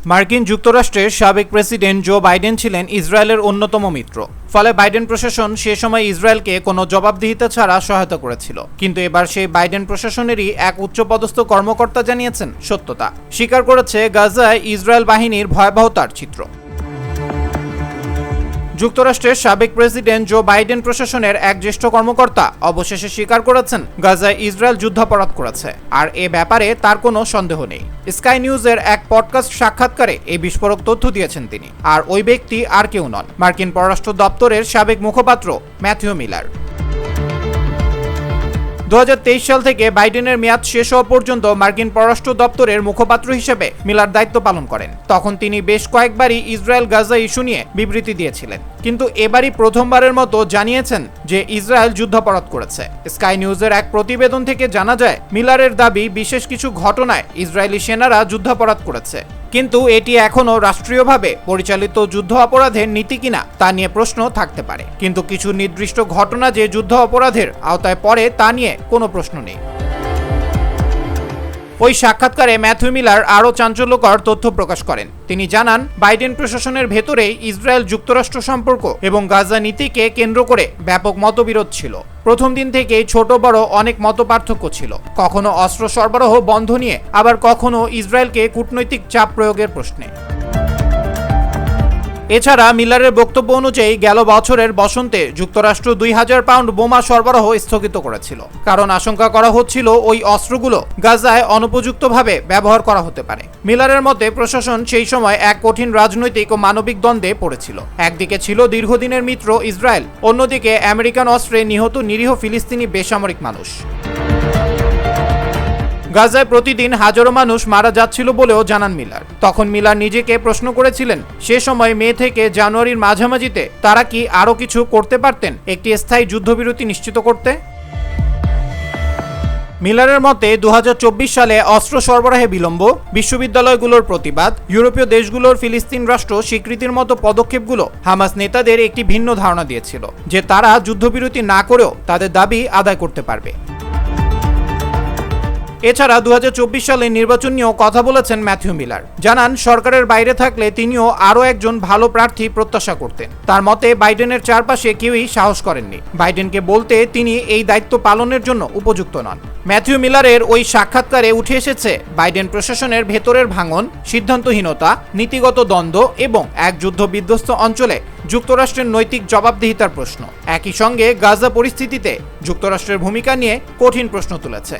মার্কিন যুক্তরাষ্ট্রের সাবেক প্রেসিডেন্ট জো বাইডেন ছিলেন ইসরায়েলের অন্যতম মিত্র। ফলে বাইডেন প্রশাসন সে সময় ইসরায়েলকে কোনো জবাবদিহিতা ছাড়া সহায়তা করেছিল। কিন্তু এবার সেই বাইডেন প্রশাসনেরই এক উচ্চপদস্থ কর্মকর্তা জানিয়েছেন সত্যতা, স্বীকার করেছে গাজায় ইসরায়েল বাহিনীর ভয়াবহতার চিত্র। যুক্তরাষ্ট্রের সাবেক প্রেসিডেন্ট জো বাইডেন প্রশাসনের এক জ্যেষ্ঠ কর্মকর্তা অবশেষে স্বীকার করেছেন গাজায় ইসরায়েল যুদ্ধাপরাধ করেছে, আর এ ব্যাপারে তার কোনো সন্দেহ নেই। স্কাই নিউজের এক পডকাস্ট সাক্ষাৎকারে এই বিস্ফোরক তথ্য দিয়েছেন তিনি। আর ওই ব্যক্তি আর কেউ নন, মার্কিন পররাষ্ট্র দপ্তরের সাবেক মুখপাত্র ম্যাথিউ মিলার। 2023 সাল থেকে বাইডেনের মেয়াদ শেষ হওয়া পর্যন্ত মার্কিন পররাষ্ট্র দপ্তরের মুখপাত্র হিসেবে মিলার দায়িত্ব পালন করেন। তখন তিনি বেশ কয়েকবারই ইসরায়েল গাজা ইস্যু নিয়ে বিবৃতি দিয়েছিলেন, কিন্তু এবারই প্রথমবারের মতো জানিয়েছেন যে ইসরায়েল যুদ্ধাপরাধ করেছে। স্কাই নিউজের এক প্রতিবেদন থেকে জানা যায়, মিলারের দাবি বিশেষ কিছু ঘটনায় ইসরায়েলি সেনারা যুদ্ধাপরাধ করেছে, কিন্তু এটি এখনও রাষ্ট্রীয়ভাবে পরিচালিত যুদ্ধ অপরাধের নীতি কিনা তা নিয়ে প্রশ্ন থাকতে পারে। কিন্তু কিছু নির্দিষ্ট ঘটনা যে যুদ্ধ অপরাধের আওতায় পড়ে তা নিয়ে কোনো প্রশ্ন নেই। ওই সাক্ষাৎকারে ম্যাথিউ মিলার আরও চাঞ্চল্যকর তথ্য প্রকাশ করেন। তিনি জানান, বাইডেন প্রশাসনের ভেতরেই ইসরায়েল যুক্তরাষ্ট্র সম্পর্ক এবং গাজা নীতিকে কেন্দ্র করে ব্যাপক মতবিরোধ ছিল। প্রথম দিন থেকেই ছোট বড় অনেক মতপার্থক্য ছিল, কখনো অস্ত্র সরবরাহ বন্ধ নিয়ে, আবার কখনো ইসরায়েলকে কূটনৈতিক চাপ প্রয়োগের প্রশ্নে। এছাড়া মিলারের বক্তব্য অনুযায়ী গেল বছরের বসন্তে যুক্তরাষ্ট্র 2000 পাউন্ড বোমা সরবরাহ স্থগিত করেছিল, কারণ আশঙ্কা করা হচ্ছিল ওই অস্ত্রগুলো গাজায় অনুপযুক্তভাবে ব্যবহার করা হতে পারে। মিলারের মতে প্রশাসন সেই সময় এক কঠিন রাজনৈতিক ও মানবিক দ্বন্দ্বে পড়েছিল। একদিকে ছিল দীর্ঘদিনের মিত্র ইসরায়েল, অন্যদিকে আমেরিকান অস্ত্রে নিহত নিরীহ ফিলিস্তিনি বেসামরিক মানুষ। গাজায় প্রতিদিন হাজারো মানুষ মারা যাচ্ছিল বলেও জানান মিলার। তখন মিলার নিজেকে প্রশ্ন করেছিলেন, সে সময় মে থেকে জানুয়ারির মাঝামাঝিতে তারা কি আরও কিছু করতে পারতেন একটি স্থায়ী যুদ্ধবিরতি নিশ্চিত করতে। মিলারের মতে 2024 সালে অস্ত্র সরবরাহে বিলম্ব, বিশ্ববিদ্যালয়গুলোর প্রতিবাদ, ইউরোপীয় দেশগুলোর ফিলিস্তিন রাষ্ট্র স্বীকৃতির মতো পদক্ষেপগুলো হামাস নেতাদের একটি ভিন্ন ধারণা দিয়েছিল যে তারা যুদ্ধবিরতি না করেও তাদের দাবি আদায় করতে পারবে। এছাড়া 2024 সালে নির্বাচন নিয়েও কথা বলেছেন ম্যাথিউ মিলার। জানান, সরকারের বাইরে থাকলে তিনিও আরও একজন ভালো প্রার্থী প্রত্যাশা করতেন। তার মতে বাইডেনের চারপাশে কেউই সাহস করেননি বাইডেনকে বলতে তিনি এই দায়িত্ব পালনের জন্য উপযুক্ত নন। ম্যাথিউ মিলারের ওই সাক্ষাৎকারে উঠে এসেছে বাইডেন প্রশাসনের ভেতরের ভাঙন, সিদ্ধান্তহীনতা, নীতিগত দ্বন্দ্ব এবং এক যুদ্ধ বিধ্বস্ত অঞ্চলে যুক্তরাষ্ট্রের নৈতিক জবাবদিহিতার প্রশ্ন। একই সঙ্গে গাজা পরিস্থিতিতে যুক্তরাষ্ট্রের ভূমিকা নিয়ে কঠিন প্রশ্ন তুলেছে।